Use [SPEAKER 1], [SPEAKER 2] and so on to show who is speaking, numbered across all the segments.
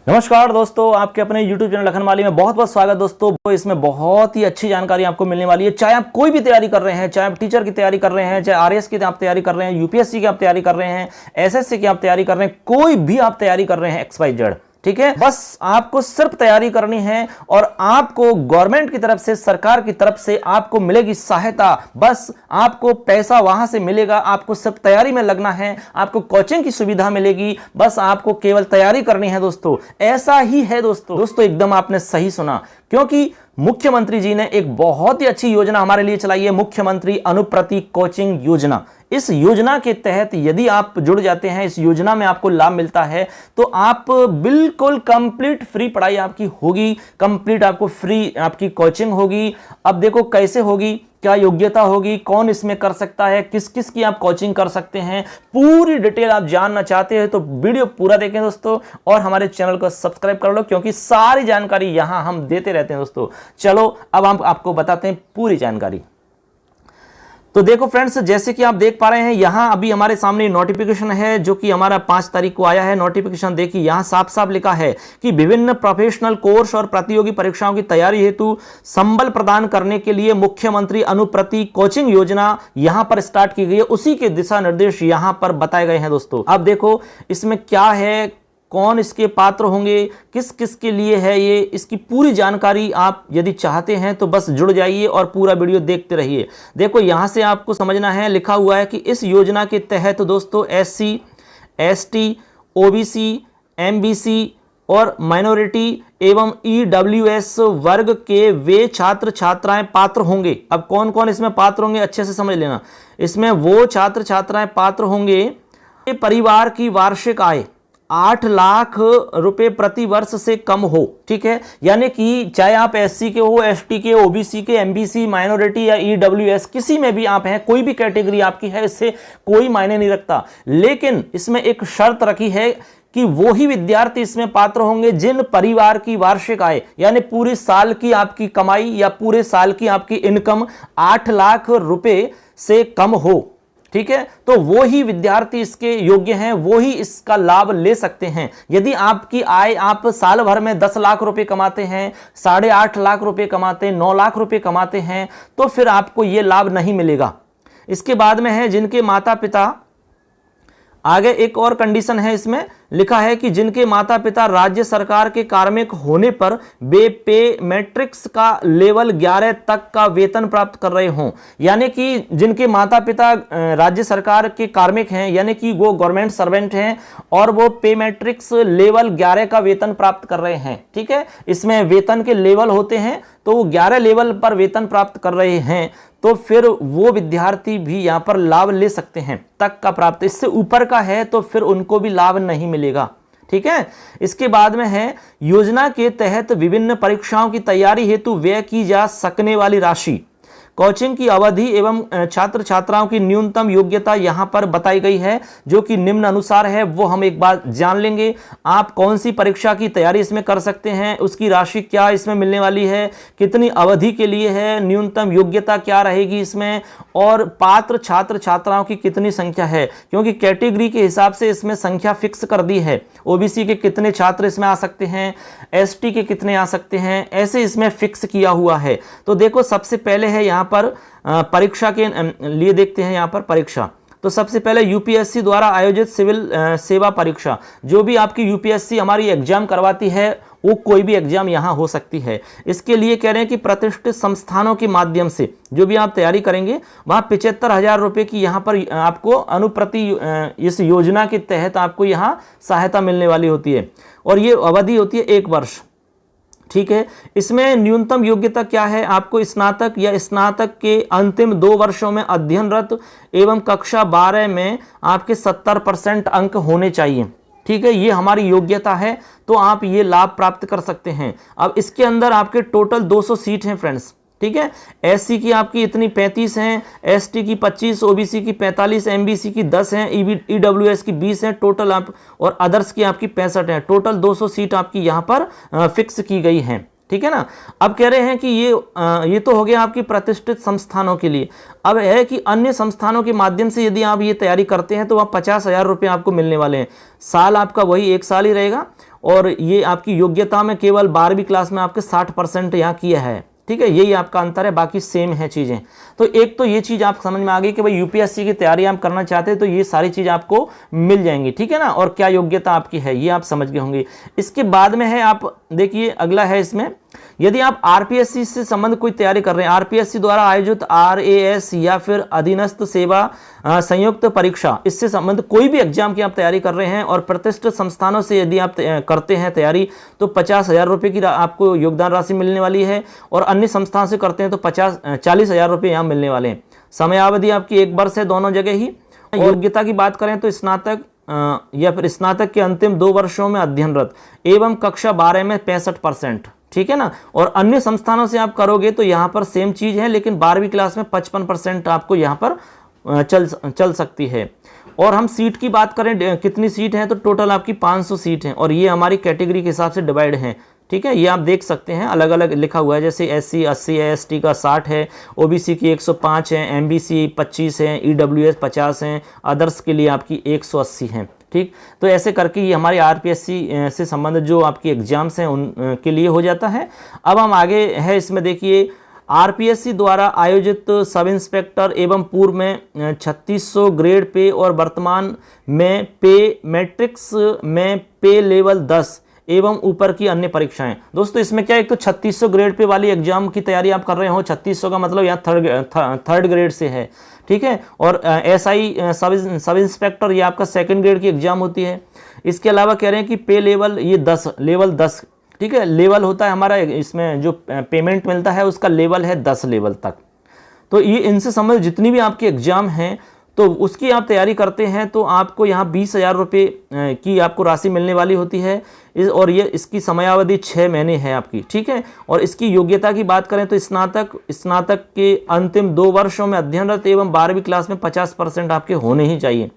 [SPEAKER 1] नमस्कार दोस्तों, आपके अपने YouTube चैनल लखनमाली में बहुत बहुत स्वागत दोस्तों। इसमें बहुत ही अच्छी जानकारी आपको मिलने वाली है। चाहे आप कोई भी तैयारी कर रहे हैं, चाहे आप टीचर की तैयारी कर रहे हैं, चाहे आरएस की आप तैयारी कर रहे हैं, यूपीएससी की आप तैयारी कर रहे हैं, एसएससी की आप तैयारी कर रहे हैं, कोई भी आप तैयारी कर रहे हैं XYZ, ठीक है। बस आपको सिर्फ तैयारी करनी है और आपको गवर्नमेंट की तरफ से, सरकार की तरफ से आपको मिलेगी सहायता। बस आपको पैसा वहां से मिलेगा, आपको सिर्फ तैयारी में लगना है, आपको कोचिंग की सुविधा मिलेगी, बस आपको केवल तैयारी करनी है दोस्तों। ऐसा ही है दोस्तों एकदम आपने सही सुना, क्योंकि मुख्यमंत्री जी ने एक बहुत ही अच्छी योजना हमारे लिए चलाई है, मुख्यमंत्री अनुप्रति कोचिंग योजना। इस योजना के तहत यदि आप जुड़ जाते हैं, इस योजना में आपको लाभ मिलता है, तो आप बिल्कुल कंप्लीट फ्री पढ़ाई आपकी होगी, कंप्लीट आपको फ्री आपकी कोचिंग होगी। अब देखो कैसे होगी, क्या योग्यता होगी, कौन इसमें कर सकता है, किस किस की आप कोचिंग कर सकते हैं, पूरी डिटेल आप जानना चाहते हैं तो वीडियो पूरा देखें दोस्तों, और हमारे चैनल को सब्सक्राइब कर लो, क्योंकि सारी जानकारी यहां हम देते रहते हैं दोस्तों। चलो अब हम आपको बताते हैं पूरी जानकारी। तो देखो फ्रेंड्स, जैसे कि आप देख पा रहे हैं यहां अभी हमारे सामने नोटिफिकेशन है जो कि हमारा 5 तारीख को आया है। नोटिफिकेशन देखिए, यहां साफ साफ लिखा है कि विभिन्न प्रोफेशनल कोर्स और प्रतियोगी परीक्षाओं की तैयारी हेतु संबल प्रदान करने के लिए मुख्यमंत्री अनुप्रति कोचिंग योजना यहां पर स्टार्ट की गई है। उसी के दिशा निर्देश यहां पर बताए गए हैं दोस्तों। अब देखो इसमें क्या है, कौन इसके पात्र होंगे, किस किस के लिए है ये, इसकी पूरी जानकारी आप यदि चाहते हैं तो बस जुड़ जाइए और पूरा वीडियो देखते रहिए। देखो यहां से आपको समझना है, लिखा हुआ है कि इस योजना के तहत दोस्तों SC, ST, OBC, MBC और माइनॉरिटी एवं EWS वर्ग के वे छात्र छात्राएं पात्र होंगे। अब कौन कौन इसमें पात्र होंगे अच्छे से समझ लेना। इसमें वो छात्र छात्राएं पात्र होंगे परिवार की वार्षिक आय 8 लाख रुपए प्रति वर्ष से कम हो, ठीक है। यानी कि चाहे आप SC के हो, ST के, OBC के, MBC, माइनॉरिटी या EWS किसी में भी आप हैं, कोई भी कैटेगरी आपकी है, इससे कोई मायने नहीं रखता। लेकिन इसमें एक शर्त रखी है कि वो ही विद्यार्थी इसमें पात्र होंगे जिन परिवार की वार्षिक आय यानी पूरे साल की आपकी कमाई या पूरे साल की आपकी इनकम 8 लाख रुपए से कम हो, ठीक है। तो वो ही विद्यार्थी इसके योग्य हैं, वो ही इसका लाभ ले सकते हैं। यदि आपकी आय, आप साल भर में 10 लाख रुपए कमाते हैं, 8.5 लाख रुपए कमाते हैं, 9 लाख रुपए कमाते हैं, तो फिर आपको यह लाभ नहीं मिलेगा। इसके बाद में है जिनके माता पिता, आगे एक और कंडीशन है, इसमें लिखा है कि जिनके माता पिता राज्य सरकार के कार्मिक होने पर वे पे मैट्रिक्स का लेवल 11 तक का वेतन प्राप्त कर रहे हों। यानी कि जिनके माता पिता राज्य सरकार के कार्मिक हैं, यानी कि वो गवर्नमेंट सर्वेंट हैं और वो पे मैट्रिक्स लेवल 11 का वेतन प्राप्त कर रहे हैं, ठीक है। इसमें वेतन के लेवल होते हैं, तो वो 11 लेवल पर वेतन प्राप्त कर रहे हैं, तो फिर वो विद्यार्थी भी यहां पर लाभ ले सकते हैं तक का प्राप्त। इससे ऊपर का है तो फिर उनको भी लाभ नहीं मिलेगा, ठीक है। इसके बाद में है योजना के तहत विभिन्न परीक्षाओं की तैयारी हेतु व्यय की जा सकने वाली राशि, कोचिंग की अवधि एवं छात्र छात्राओं की न्यूनतम योग्यता यहां पर बताई गई है, जो कि निम्न अनुसार है। वो हम एक बार जान लेंगे। आप कौन सी परीक्षा की तैयारी इसमें कर सकते हैं, उसकी राशि क्या इसमें मिलने वाली है, कितनी अवधि के लिए है, न्यूनतम योग्यता क्या रहेगी इसमें, और पात्र छात्र छात्राओं की कितनी संख्या है, क्योंकि कैटेगरी के हिसाब से इसमें संख्या फिक्स कर दी है। OBC के कितने छात्र इसमें आ सकते हैं, ST के कितने आ सकते हैं, ऐसे इसमें फिक्स किया हुआ है। तो देखो सबसे पहले है यहां पर परीक्षा के लिए देखते हैं। यहां पर परीक्षा, तो सबसे पहले UPSC द्वारा आयोजित सिविल सेवा परीक्षा, जो भी आपकी UPSC हमारी एग्जाम करवाती है, वो कोई भी एग्जाम यहां हो सकती है। इसके लिए कह रहे हैं कि प्रतिष्ठित संस्थानों के माध्यम से जो भी आप तैयारी करेंगे, वहां 75,000 रुपए की यहां पर आपको अनुप्रति इस योजना के तहत आपको यहां सहायता मिलने वाली होती है, और ये अवधि होती है 1 वर्ष, ठीक है। इसमें न्यूनतम योग्यता क्या है, आपको स्नातक या स्नातक के अंतिम 2 वर्षों में अध्ययनरत एवं कक्षा 12 में आपके 70% अंक होने चाहिए, ठीक है। ये हमारी योग्यता है, तो आप ये लाभ प्राप्त कर सकते हैं। अब इसके अंदर आपके टोटल 200 सीट हैं फ्रेंड्स, ठीक है। SC की आपकी इतनी 35 हैं, ST की 25, OBC की 45, MBC की 10 हैं, EWS की 20 हैं टोटल आप, और अदर्स की आपकी 65 हैं। टोटल 200 सीट आपकी यहाँ पर फिक्स की गई हैं, ठीक है ना। अब कह रहे हैं कि ये तो हो गया आपकी प्रतिष्ठित संस्थानों के लिए। अब है कि अन्य संस्थानों के माध्यम से यदि आप ये तैयारी करते हैं तो वह 50,000 रुपये आपको मिलने वाले हैं। साल आपका वही 1 साल ही रहेगा, और ये आपकी योग्यता में केवल 12वीं क्लास में आपके 60% यहाँ किया है, ठीक है, यही आपका अंतर है, बाकी सेम है चीज़ें। तो एक तो ये चीज़ आप समझ में आ गई कि भाई यूपीएससी की तैयारी आप करना चाहते हैं तो ये सारी चीज़ आपको मिल जाएंगी, ठीक है ना, और क्या योग्यता आपकी है ये आप समझ गए होंगे। इसके बाद में है, आप देखिए अगला है इसमें, यदि आप आरपीएससी से संबंध कोई तैयारी कर रहे हैं, आरपीएससी द्वारा आयोजित आरएएस या फिर अधीनस्थ सेवा संयुक्त परीक्षा, इससे संबंध कोई भी एग्जाम की आप तैयारी कर रहे हैं और प्रतिष्ठित संस्थानों से यदि आप करते हैं तैयारी तो 50,000 रुपये की आपको योगदान राशि मिलने वाली है, और अन्य संस्थान से करते हैं तो 40,000 रुपये यहाँ मिलने वाले हैं। समयावधि आपकी 1 वर्ष है दोनों जगह ही। योग्यता की बात करें तो स्नातक या फिर स्नातक के अंतिम 2 वर्षों में अध्ययनरत एवं कक्षा 12 में 65%, ठीक है ना, और अन्य संस्थानों से आप करोगे तो यहाँ पर सेम चीज है, लेकिन 12वीं क्लास में 55% आपको यहाँ पर चल सकती है। और हम सीट की बात करें कितनी सीट है तो टोटल आपकी 500 सीट है, और ये हमारी कैटेगरी के हिसाब से डिवाइड है, ठीक है, ये आप देख सकते हैं अलग अलग लिखा हुआ है, जैसे SC 80 है, ST का 60 है, OBC की 105 है, MBC 25 है, EWS 50 है, अदर्स के लिए आपकी 180 है, ठीक। तो ऐसे करके ये हमारी आरपीएससी से संबंधित जो आपकी एग्जाम्स हैं उनके लिए हो जाता है। अब हम आगे है इसमें देखिए, आरपीएससी द्वारा आयोजित सब इंस्पेक्टर एवं पूर्व में 3600 ग्रेड पे और वर्तमान में पे मैट्रिक्स में पे लेवल 10 एवं ऊपर की अन्य परीक्षाएं। दोस्तों इसमें क्या, एक तो 3600 ग्रेड पे वाली एग्जाम की तैयारी आप कर रहे हो, 3600 का मतलब यहाँ थर्ड ग्रेड से है, ठीक है, और एसआई सब इंस्पेक्टर ये आपका 2nd ग्रेड की एग्जाम होती है। इसके अलावा कह रहे हैं कि पे लेवल ये 10 लेवल 10, ठीक है, लेवल होता है हमारा, इसमें जो पेमेंट मिलता है उसका लेवल है 10 लेवल तक। तो ये इनसे संबंधित जितनी भी आपकी एग्जाम हैं तो उसकी आप तैयारी करते हैं तो आपको यहाँ 20,000 रुपये की आपको राशि मिलने वाली होती है, और ये इसकी समयावधि 6 महीने है आपकी, ठीक है। और इसकी योग्यता की बात करें तो स्नातक के अंतिम 2 वर्षों में अध्ययनरत एवं 12वीं क्लास में 50% आपके होने ही चाहिए।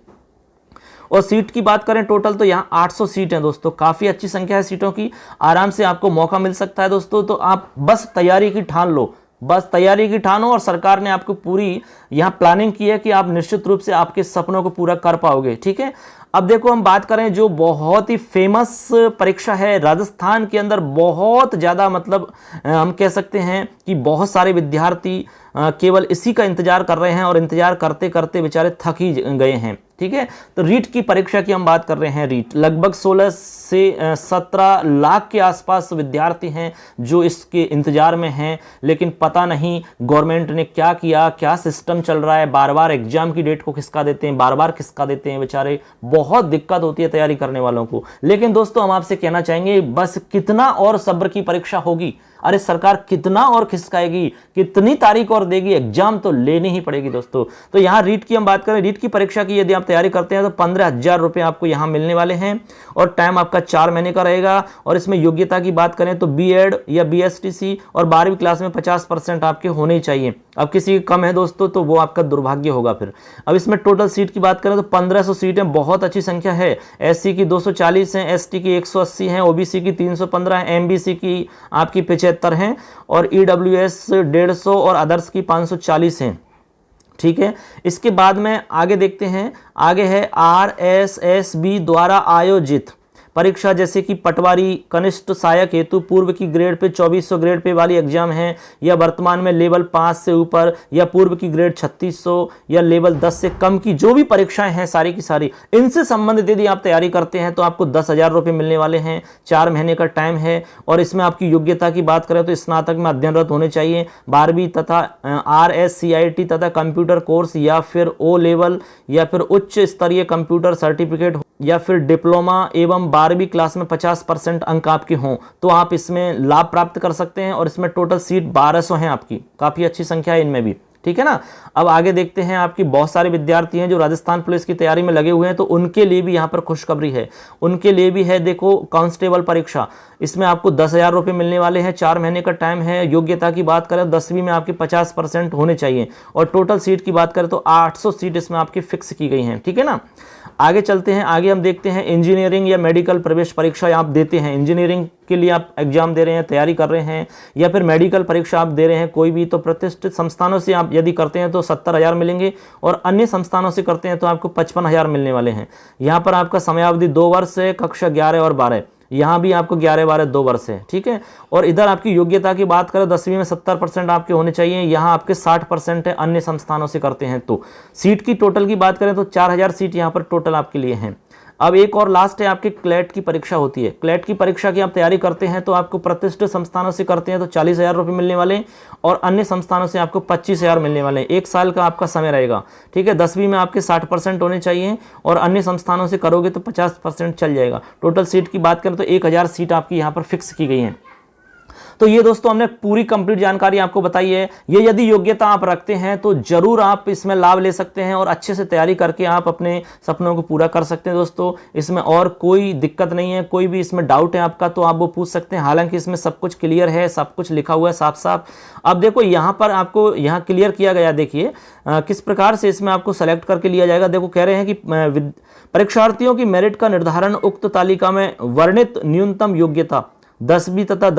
[SPEAKER 1] और सीट की बात करें टोटल तो यहाँ 800 सीट हैं दोस्तों, काफ़ी अच्छी संख्या है सीटों की, आराम से आपको मौका मिल सकता है दोस्तों। तो आप बस तैयारी की ठान लो, बस तैयारी की ठानो, और सरकार ने आपको पूरी यहाँ प्लानिंग की है कि आप निश्चित रूप से आपके सपनों को पूरा कर पाओगे, ठीक है। अब देखो हम बात करें जो बहुत ही फेमस परीक्षा है राजस्थान के अंदर, बहुत ज़्यादा मतलब हम कह सकते हैं कि बहुत सारे विद्यार्थी केवल इसी का इंतजार कर रहे हैं, और इंतजार करते करते बेचारे थक ही गए हैं, ठीक है। तो रीट की परीक्षा की हम बात कर रहे हैं। रीट लगभग 16 से 17 लाख के आसपास विद्यार्थी हैं जो इसके इंतजार में हैं, लेकिन पता नहीं गवर्नमेंट ने क्या किया, क्या सिस्टम चल रहा है, बार बार एग्जाम की डेट को खिसका देते हैं, बार बार खिसका देते हैं, बेचारे बहुत दिक्कत होती है तैयारी करने वालों को। लेकिन दोस्तों हम आपसे कहना चाहेंगे बस कितना और सब्र की परीक्षा होगी, अरे सरकार कितना और खिसकाएगी, कितनी तारीख और देगी, एग्जाम तो लेनी ही पड़ेगी दोस्तों। तो यहाँ रीट की हम बात करें, रीट की परीक्षा की यदि आप तैयारी करते हैं तो 15,000 रुपये आपको यहाँ मिलने वाले हैं, और टाइम आपका 4 महीने का रहेगा। और इसमें योग्यता की बात करें तो बीएड या बीएसटीसी और 12वीं क्लास में 50% आपके होने ही चाहिए। अब किसी की कम है दोस्तों तो वो आपका दुर्भाग्य होगा फिर। अब इसमें टोटल सीट की बात करें तो 1500 सीटें बहुत अच्छी संख्या है। एससी की 240 हैं, एसटी की 180 हैं, ओबीसी की 315 है, एमबीसी की आपकी 75 हैं, और ईडब्ल्यूएस 150 और अदर्स की 540 हैं, ठीक है। इसके बाद में आगे देखते हैं, आगे है आरएसएसबी द्वारा आयोजित परीक्षा, जैसे कि पटवारी कनिष्ठ सहायक हेतु पूर्व की ग्रेड पे 2400 ग्रेड पे वाली एग्जाम है, या वर्तमान में लेवल 5 से ऊपर, या पूर्व की ग्रेड 3600 या लेवल 10 से कम की जो भी परीक्षाएं हैं सारी की सारी, इनसे संबंधित यदि आप तैयारी करते हैं तो आपको 10,000 रुपये मिलने वाले हैं। 4 महीने का टाइम है, और इसमें आपकी योग्यता की बात करें तो स्नातक में अध्ययनरत होने चाहिए, 12वीं तथा RSCIT तथा कंप्यूटर कोर्स, या फिर O लेवल या फिर उच्च स्तरीय कंप्यूटर सर्टिफिकेट, या फिर डिप्लोमा एवं 12वीं क्लास में 50% अंक आपके हों तो आप इसमें लाभ प्राप्त कर सकते हैं। और इसमें टोटल सीट 1200 हैं आपकी, काफ़ी अच्छी संख्या है इनमें भी, ठीक है ना। अब आगे देखते हैं, आपकी बहुत सारे विद्यार्थी हैं जो राजस्थान पुलिस की तैयारी में लगे हुए हैं, तो उनके लिए भी यहाँ पर खुशखबरी है, उनके लिए भी है। देखो कांस्टेबल परीक्षा, इसमें आपको 10,000 रुपये मिलने वाले हैं, 4 महीने का टाइम है। योग्यता की बात करें 10वीं में आपके 50% होने चाहिए, और टोटल सीट की बात करें तो 800 सीट इसमें आपकी फिक्स की गई हैं, ठीक है ना। आगे चलते हैं, आगे हम देखते हैं इंजीनियरिंग या मेडिकल प्रवेश परीक्षा आप देते हैं, इंजीनियरिंग के लिए आप एग्जाम दे रहे हैं, तैयारी कर रहे हैं, या फिर मेडिकल परीक्षा आप दे रहे हैं कोई भी, तो प्रतिष्ठित संस्थानों से आप यदि करते हैं तो 70,000 मिलेंगे, और अन्य संस्थानों से करते हैं तो आपको 55,000 मिलने वाले हैं। यहाँ पर आपका समयावधि 2 वर्ष है, कक्षा 11 और 12। यहाँ भी आपको 11-12 2 वर्ष है, ठीक है। और इधर आपकी योग्यता की बात करें 10वीं में 70% आपके होने चाहिए, यहाँ आपके 60% है, अन्य संस्थानों से करते हैं तो। सीट की टोटल की बात करें तो 4000 सीट यहाँ पर टोटल आपके लिए हैं। अब एक और लास्ट है, आपकी क्लैट की परीक्षा होती है। क्लैट की परीक्षा की आप तैयारी करते हैं तो आपको प्रतिष्ठित संस्थानों से करते हैं तो 40,000 रुपये मिलने वाले, और अन्य संस्थानों से आपको 25,000 मिलने वाले। 1 साल का आपका समय रहेगा, ठीक है। 10वीं में आपके 60% होने चाहिए और अन्य संस्थानों से करोगे तो 50% चल जाएगा। टोटल सीट की बात करें तो 1000 सीट आपकी यहाँ पर फिक्स की गई है। तो ये दोस्तों हमने पूरी कंप्लीट जानकारी आपको बताई है। ये यदि योग्यता आप रखते हैं तो जरूर आप इसमें लाभ ले सकते हैं और अच्छे से तैयारी करके आप अपने सपनों को पूरा कर सकते हैं दोस्तों। इसमें और कोई दिक्कत नहीं है, कोई भी इसमें डाउट है आपका तो आप वो पूछ सकते हैं। हालांकि इसमें सब कुछ क्लियर है, सब कुछ लिखा हुआ है साफ साफ। अब देखो यहाँ पर आपको यहाँ क्लियर किया गया, देखिए किस प्रकार से इसमें आपको सेलेक्ट करके लिया जाएगा। देखो कह रहे हैं कि परीक्षार्थियों की मेरिट का निर्धारण उक्त तालिका में वर्णित न्यूनतम योग्यता 10वीं तथा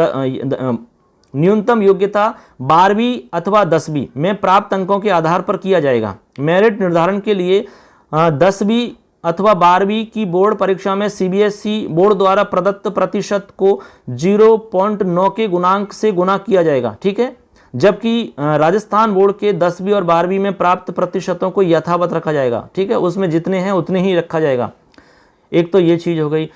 [SPEAKER 1] न्यूनतम योग्यता 12वीं अथवा 10वीं में प्राप्त अंकों के आधार पर किया जाएगा। मेरिट निर्धारण के लिए 10वीं अथवा 12वीं की बोर्ड परीक्षा में सीबीएसई बोर्ड द्वारा प्रदत्त प्रतिशत को 0.9 के गुणांक से गुणा किया जाएगा, ठीक है। जबकि राजस्थान बोर्ड के 10वीं और 12वीं में प्राप्त प्रतिशतों को यथावत रखा जाएगा, ठीक है। उसमें जितने हैं उतने ही रखा जाएगा। एक तो ये चीज़ हो गई,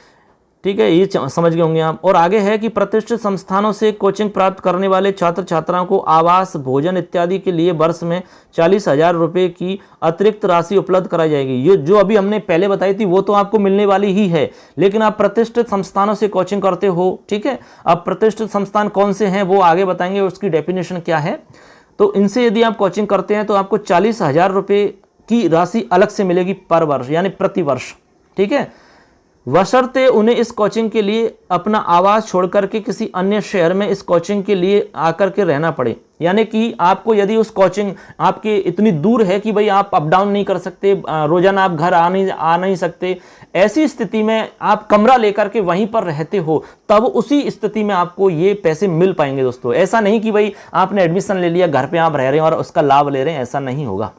[SPEAKER 1] ठीक है, ये समझ गए होंगे आप। और आगे है कि प्रतिष्ठित संस्थानों से कोचिंग प्राप्त करने वाले छात्र छात्राओं को आवास, भोजन इत्यादि के लिए वर्ष में 40,000 रुपये की अतिरिक्त राशि उपलब्ध कराई जाएगी। ये जो अभी हमने पहले बताई थी वो तो आपको मिलने वाली ही है, लेकिन आप प्रतिष्ठित संस्थानों से कोचिंग करते हो, ठीक है। अब प्रतिष्ठित संस्थान कौन से हैं वो आगे बताएंगे, उसकी डेफिनेशन क्या है। तो इनसे यदि आप कोचिंग करते हैं तो आपको 40,000 रुपये की राशि अलग से मिलेगी पर वर्ष, यानी प्रति वर्ष, ठीक है। बशर्ते उन्हें इस कोचिंग के लिए अपना आवास छोड़कर के किसी अन्य शहर में इस कोचिंग के लिए आकर के रहना पड़े। यानी कि आपको यदि उस कोचिंग आपके इतनी दूर है कि भाई आप अप डाउन नहीं कर सकते, रोजाना आप घर आ नहीं सकते, ऐसी स्थिति में आप कमरा लेकर के वहीं पर रहते हो, तब उसी स्थिति में आपको ये पैसे मिल पाएंगे दोस्तों। ऐसा नहीं कि भाई आपने एडमिशन ले लिया, घर पे आप रह रहे हैं और उसका लाभ ले रहे हैं, ऐसा नहीं होगा,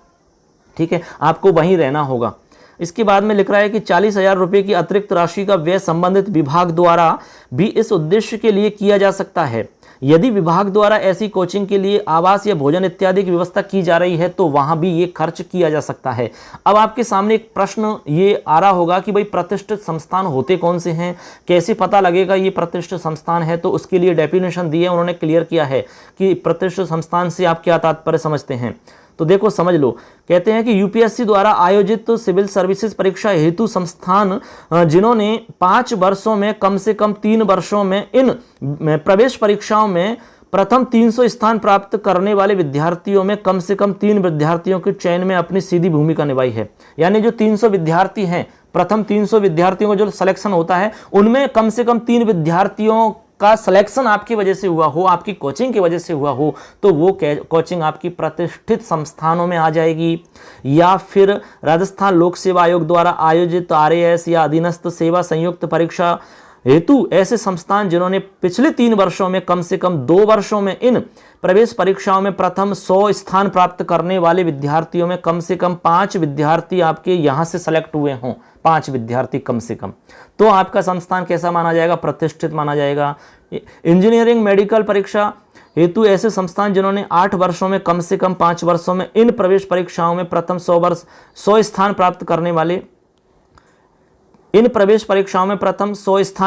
[SPEAKER 1] ठीक है। आपको वहीं रहना होगा। इसके बाद में लिख रहा है कि 40,000 रुपये की अतिरिक्त राशि का व्यय संबंधित विभाग द्वारा भी इस उद्देश्य के लिए किया जा सकता है। यदि विभाग द्वारा ऐसी कोचिंग के लिए आवास या भोजन इत्यादि की व्यवस्था की जा रही है तो वहां भी ये खर्च किया जा सकता है। अब आपके सामने एक प्रश्न ये आ रहा होगा कि भाई प्रतिष्ठित संस्थान होते कौन से हैं, कैसे पता लगेगा ये प्रतिष्ठित संस्थान है। तो उसके लिए डेफिनेशन दी है, उन्होंने क्लियर किया है कि प्रतिष्ठित संस्थान से आप क्या तात्पर्य समझते हैं। तो देखो समझ लो, कहते हैं कि यूपीएससी द्वारा आयोजित सिविल सर्विसेज परीक्षा हेतु संस्थान जिन्होंने 5 वर्षों में कम से कम 3 वर्षों में इन प्रवेश परीक्षाओं में प्रथम 300 स्थान प्राप्त करने वाले विद्यार्थियों में कम से कम 3 विद्यार्थियों के चयन में अपनी सीधी भूमिका निभाई है। यानी जो 300 विद्यार्थी हैं, प्रथम 300 विद्यार्थियों का जो सिलेक्शन होता है उनमें कम से कम 3 विद्यार्थियों का सिलेक्शन आपकी वजह से हुआ हो, आपकी कोचिंग की वजह से हुआ हो, तो वो कोचिंग आपकी प्रतिष्ठित संस्थानों में आ जाएगी। या फिर राजस्थान लोक सेवा आयोग द्वारा आयोजित आरएएस या अधीनस्थ सेवा संयुक्त परीक्षा हेतु ऐसे संस्थान जिन्होंने पिछले 3 वर्षों में कम से कम 2 वर्षों में इन प्रवेश परीक्षाओं में प्रथम 100 स्थान प्राप्त करने वाले विद्यार्थियों में कम से कम 5 विद्यार्थी आपके यहां से सेलेक्ट हुए हों, 5 विद्यार्थी कम से कम, तो आपका संस्थान कैसा माना जाएगा, प्रतिष्ठित माना जाएगा। इंजीनियरिंग मेडिकल परीक्षा हेतु ऐसे संस्थान जिन्होंने 8 वर्षों में कम से कम 5 वर्षों में इन प्रवेश परीक्षाओं में प्रथम 100 स्थान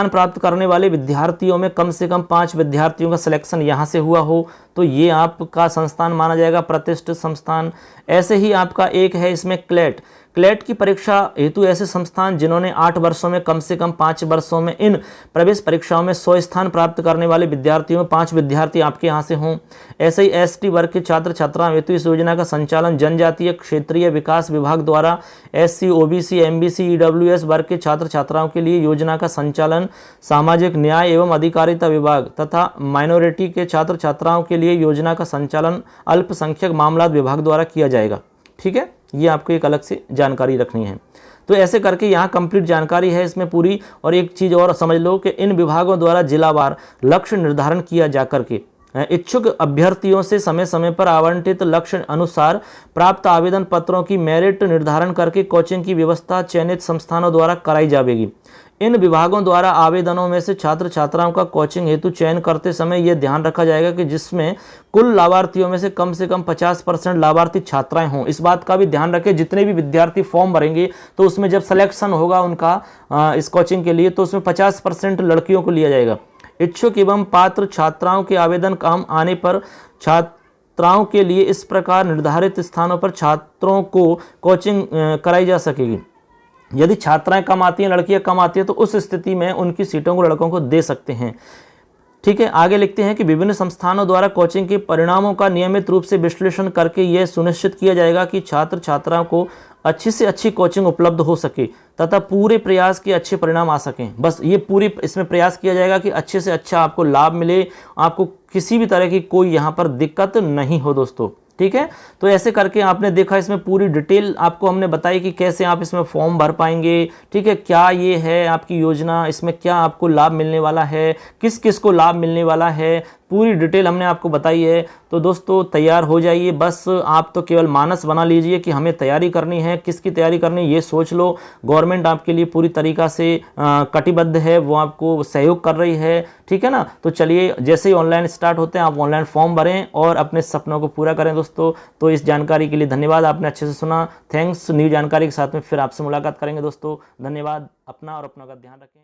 [SPEAKER 1] प्राप्त करने वाले विद्यार्थियों में कम से कम 5 विद्यार्थियों का सिलेक्शन यहां से हुआ हो, तो ये आपका संस्थान माना जाएगा प्रतिष्ठित संस्थान। ऐसे ही आपका एक है इसमें क्लैट की परीक्षा हेतु ऐसे संस्थान जिन्होंने 8 वर्षों में कम से कम 5 वर्षों में इन प्रवेश परीक्षाओं में 100 स्थान प्राप्त करने वाले विद्यार्थियों में 5 विद्यार्थी आपके यहाँ से हों। ऐसे ही एसटी वर्ग के छात्र छात्राओं हेतु इस योजना का संचालन जनजातीय क्षेत्रीय विकास विभाग द्वारा एससी, ओबीसी, एमबीसी, ईडब्ल्यूएस वर्ग के छात्र छात्राओं के लिए योजना का संचालन सामाजिक न्याय एवं अधिकारिता विभाग तथा माइनॉरिटी के छात्र छात्राओं के लिए योजना का संचालन अल्पसंख्यक मामलात विभाग द्वारा किया जाएगा। ठीक है, ये आपको एक अलग से जानकारी रखनी है। तो ऐसे करके यहाँ कंप्लीट जानकारी है इसमें पूरी। और एक चीज़ और समझ लो कि इन विभागों द्वारा जिलावार लक्ष्य निर्धारण किया जा करके इच्छुक अभ्यर्थियों से समय समय पर आवंटित लक्ष्य अनुसार प्राप्त आवेदन पत्रों की मेरिट निर्धारण करके कोचिंग की व्यवस्था चयनित संस्थानों द्वारा कराई जाएगी। इन विभागों द्वारा आवेदनों में से छात्र छात्राओं का कोचिंग हेतु चयन करते समय यह ध्यान रखा जाएगा कि जिसमें कुल लाभार्थियों में से कम 50% लाभार्थी छात्राएं हों। इस बात का भी ध्यान रखें, जितने भी विद्यार्थी फॉर्म भरेंगे तो उसमें जब सिलेक्शन होगा उनका इस कोचिंग के लिए, तो उसमें 50% लड़कियों को लिया जाएगा। इच्छुक एवं पात्र छात्राओं के आवेदन काम आने पर छात्राओं के लिए इस प्रकार निर्धारित स्थानों पर छात्रों को कोचिंग कराई जा सकेगी। यदि छात्राएं कम आती हैं, लड़कियां कम आती हैं, तो उस स्थिति में उनकी सीटों को लड़कों को दे सकते हैं। ठीक है, आगे लिखते हैं कि विभिन्न संस्थानों द्वारा कोचिंग के परिणामों का नियमित रूप से विश्लेषण करके यह सुनिश्चित किया जाएगा कि छात्र छात्राओं को अच्छी से अच्छी कोचिंग उपलब्ध हो सके तथा पूरे प्रयास के अच्छे परिणाम आ सकें। बस ये पूरी इसमें प्रयास किया जाएगा कि अच्छे से अच्छा आपको लाभ मिले, आपको किसी भी तरह की कोई यहाँ पर दिक्कत नहीं हो दोस्तों। ठीक है, तो ऐसे करके आपने देखा, इसमें पूरी डिटेल आपको हमने बताई कि कैसे आप इसमें फॉर्म भर पाएंगे। ठीक है, क्या ये है आपकी योजना, इसमें क्या आपको लाभ मिलने वाला है, किस किस को लाभ मिलने वाला है, पूरी डिटेल हमने आपको बताई है। तो दोस्तों तैयार हो जाइए, बस आप तो केवल मानस बना लीजिए कि हमें तैयारी करनी है, किसकी तैयारी करनी है ये सोच लो। गवर्नमेंट आपके लिए पूरी तरीक़ा से कटिबद्ध है, वो आपको सहयोग कर रही है। ठीक है ना, तो चलिए जैसे ही ऑनलाइन स्टार्ट होते हैं आप ऑनलाइन फॉर्म भरें और अपने सपनों को पूरा करें दोस्तों। तो इस जानकारी के लिए धन्यवाद, आपने अच्छे से सुना। थैंक्स। न्यू जानकारी के साथ में फिर आपसे मुलाकात करेंगे दोस्तों। धन्यवाद। अपना और अपनों का ध्यान रखें।